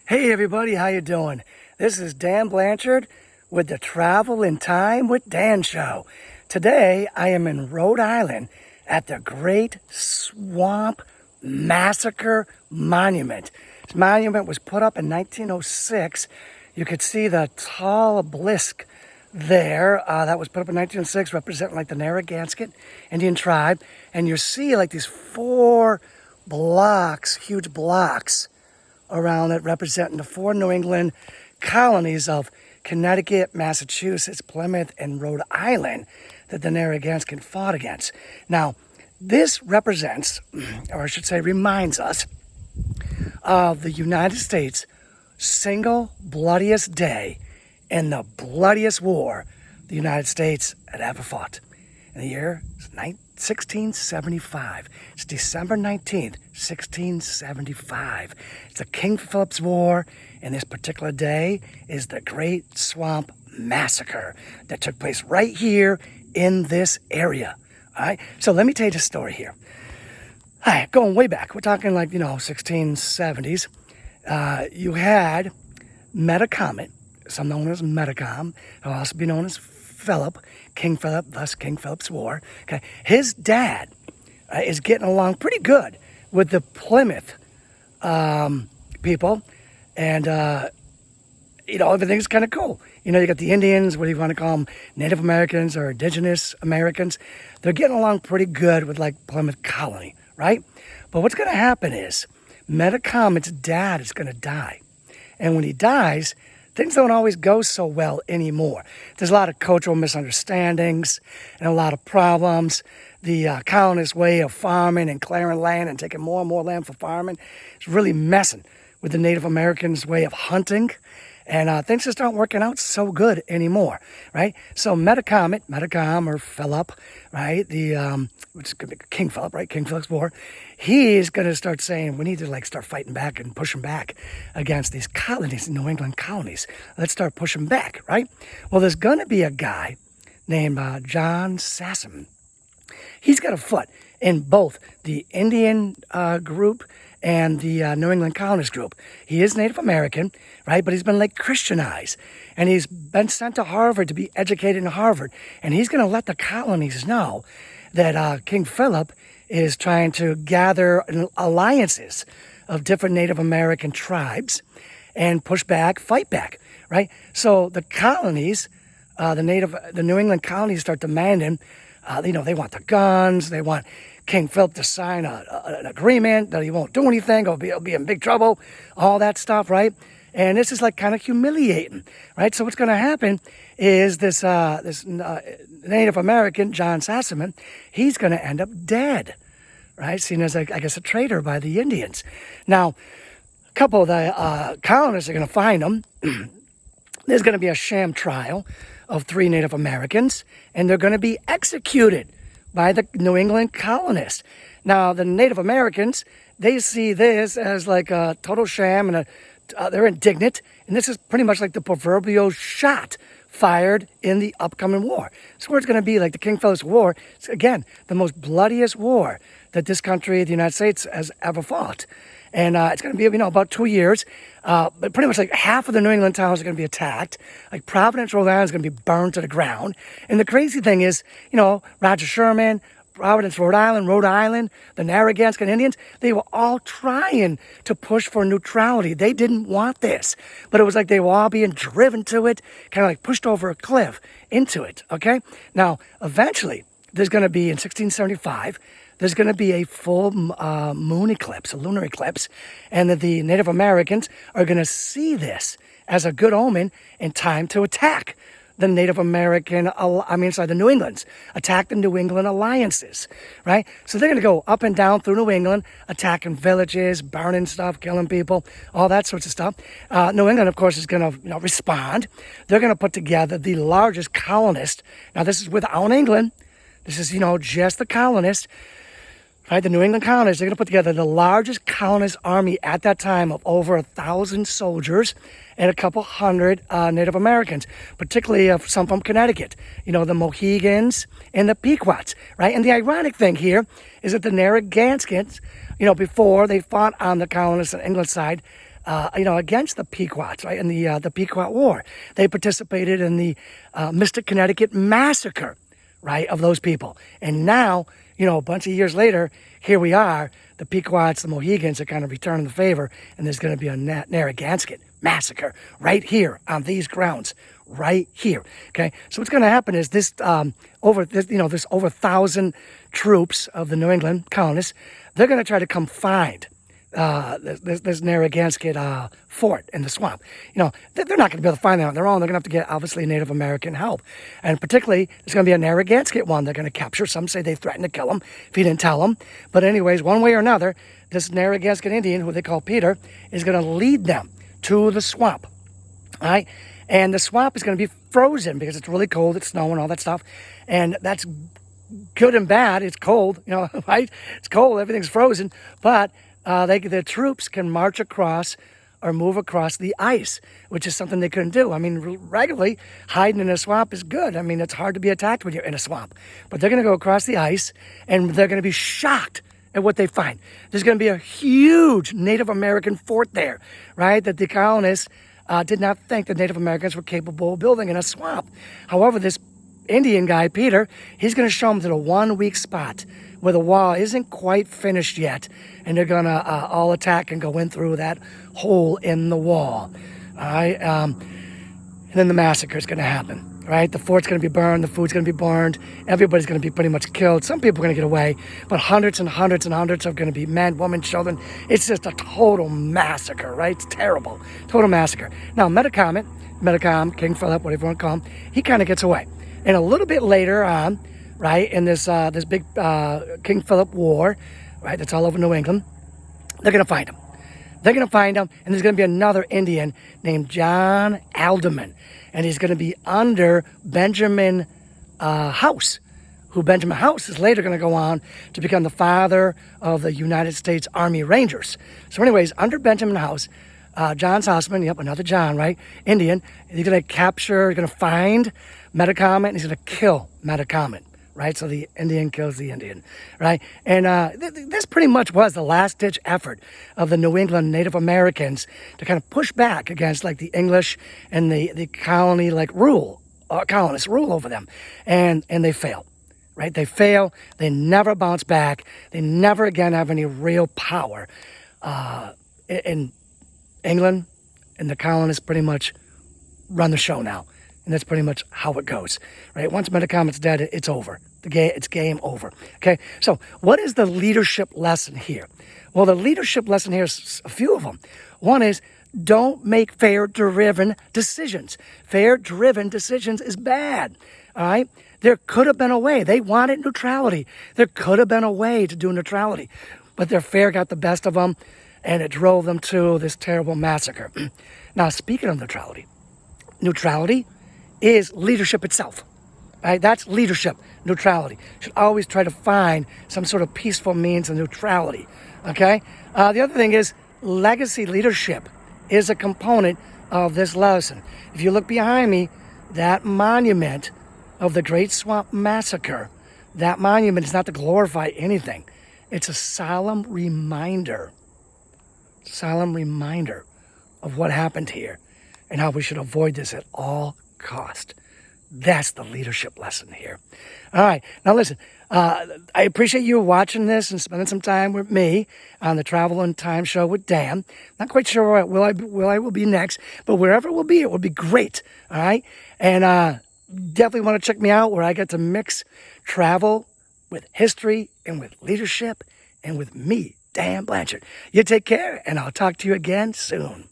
Hey everybody, how you doing? This is Dan Blanchard with the Travel in Time with Dan show. Today I am in Rhode Island at the Great Swamp Massacre Monument. This monument was put up in 1906. You could see the tall obelisk there that was put up in 1906 representing like the Narragansett Indian tribe. And you see like these 4 blocks, huge blocks around it representing the 4 New England colonies of Connecticut, Massachusetts, Plymouth, and Rhode Island that the Narragansetts fought against. Now, this represents, or I should say reminds us, of the United States' single bloodiest day and the bloodiest war the United States had ever fought. In the year 1675. It's December 19th, 1675. It's the King Philip's War, and this particular day is the Great Swamp Massacre that took place right here in this area. All right, so let me tell you the story here. All right, going way back, we're talking like, 1670s. You had Metacomet, some known as Metacom, it'll also be known as Philip, King Philip, thus King Philip's War. Okay, his dad is getting along pretty good with the Plymouth people, and everything's kind of cool. You got the Indians, what do you want to call them, Native Americans or Indigenous Americans. They're getting along pretty good with like Plymouth Colony, right? But what's going to happen is Metacomet's dad is going to die, and when he dies, things don't always go so well anymore. There's a lot of cultural misunderstandings and a lot of problems. The colonists' way of farming and clearing land and taking more and more land for farming is really messing with the Native Americans' way of hunting. And things just aren't working out so good anymore, right? So Metacom or Philip, right? Which is going to be King Philip, right? King Philip's War. He's going to start saying, we need to start fighting back and pushing back against these colonies, New England colonies. Let's start pushing back, right? Well, there's going to be a guy named John Sasson. He's got a foot in both the Indian group and the New England colonist group. He is Native American, right? But he's been Christianized. And he's been sent to Harvard to be educated in Harvard. And he's going to let the colonies know that King Philip is trying to gather alliances of different Native American tribes and push back, fight back, right? So the colonies, the New England colonies start demanding, they want the guns, they want King Philip to sign an agreement that he won't do anything, he'll be in big trouble, all that stuff, right? And this is kind of humiliating, right? So what's going to happen is this Native American, John Sasson, he's going to end up dead, right? Seen as, I guess, a traitor by the Indians. Now, a couple of the colonists are going to find him. There's going to be a sham trial of 3 Native Americans, and they're going to be executed by the New England colonists. Now, the Native Americans, they see this as a total sham, and they're indignant, and this is pretty much like the proverbial shot fired in the upcoming war. So it's going to be like the King Philip's War. It's, again, the most bloodiest war that this country, the United States, has ever fought. And it's going to be, about 2 years. But pretty much half of the New England towns are going to be attacked. Providence, Rhode Island is going to be burned to the ground. And the crazy thing is, Roger Sherman, Providence, Rhode Island, the Narragansett Indians, they were all trying to push for neutrality. They didn't want this. But it was they were all being driven to it, kind of pushed over a cliff into it, okay? Now, eventually, there's going to be, in 1675, there's going to be a full moon eclipse, a lunar eclipse, and the Native Americans are going to see this as a good omen in time to attack the the New Englands, attack the New England alliances, right? So they're going to go up and down through New England, attacking villages, burning stuff, killing people, all that sorts of stuff. New England, of course, is going to respond. They're going to put together the largest colonist. Now, this is without England. This is, just the colonists. Right, the New England colonists, they're going to put together the largest colonist army at that time of over 1,000 soldiers and a couple hundred Native Americans, particularly some from Connecticut, the Mohegans and the Pequots, right? And the ironic thing here is that the Narragansetts, before they fought on the colonists and England side, against the Pequots, right, in the Pequot War. They participated in the Mystic, Connecticut massacre, right, of those people. And now, a bunch of years later, here we are, the Pequots, the Mohegans are kind of returning the favor, and there's going to be a Narragansett massacre right here on these grounds, right here. Okay, so what's going to happen is this over 1,000 troops of the New England colonists, they're going to try to come find this Narragansett fort in the swamp. They're not going to be able to find that on their own. They're going to have to get, obviously, Native American help. And particularly, there's going to be a Narragansett one they're going to capture. Some say they threatened to kill him if he didn't tell them. But anyways, one way or another, this Narragansett Indian, who they call Peter, is going to lead them to the swamp. All right? And the swamp is going to be frozen because it's really cold. It's snowing, all that stuff. And that's good and bad. It's cold, right? It's cold. Everything's frozen. But the troops can march across or move across the ice, which is something they couldn't do. I mean, regularly, hiding in a swamp is good. I mean, it's hard to be attacked when you're in a swamp. But they're going to go across the ice, and they're going to be shocked at what they find. There's going to be a huge Native American fort there, right, that the colonists did not think the Native Americans were capable of building in a swamp. However, this Indian guy, Peter, he's going to show them to the one weak spot where the wall isn't quite finished yet, and they're going to all attack and go in through that hole in the wall. All right, and then the massacre is going to happen. Right, the fort's going to be burned, the food's going to be burned, everybody's going to be pretty much killed. Some people are going to get away, but hundreds and hundreds and hundreds are going to be men, women, children. It's just a total massacre, right? It's terrible, total massacre. Now, Metacom, King Philip, whatever you want to call him, he kind of gets away. And a little bit later on, right, in this big King Philip War, right, that's all over New England, they're going to find him. They're going to find him, and there's going to be another Indian named John Alderman, and he's going to be under Benjamin House, who Benjamin House is later going to go on to become the father of the United States Army Rangers. So anyways, under Benjamin House, John's husband, yep, another John, right, Indian, he's going to capture, he's going to find Metacomet, and he's going to kill Metacomet. Right, so the Indian kills the Indian, right? And this pretty much was the last-ditch effort of the New England Native Americans to kind of push back against, like, the English and the colony, like, colonists rule over them. And they fail, right? They fail. They never bounce back. They never again have any real power. In England, and the colonists pretty much run the show now. And that's pretty much how it goes, right? Once Metacomet's dead, it's over. It's game over, okay? So what is the leadership lesson here? Well, the leadership lesson here is a few of them. One is, don't make fear-driven decisions. Fear-driven decisions is bad, all right? There could have been a way. They wanted neutrality. There could have been a way to do neutrality, but their fear got the best of them, and it drove them to this terrible massacre. Now, speaking of neutrality is leadership itself, right? That's leadership, neutrality. Should always try to find some sort of peaceful means of neutrality, okay? The other thing is legacy leadership is a component of this lesson. If you look behind me, that monument of the Great Swamp Massacre, that monument is not to glorify anything. It's a solemn reminder of what happened here and how we should avoid this at all cost. That's the leadership lesson here. All right, now listen, I appreciate you watching this and spending some time with me on the Travel and Time Show with Dan. Not quite sure where I will be next, but wherever it will be great. All right, and definitely want to check me out where I get to mix travel with history and with leadership and with me, Dan Blanchard. You take care, and I'll talk to you again soon.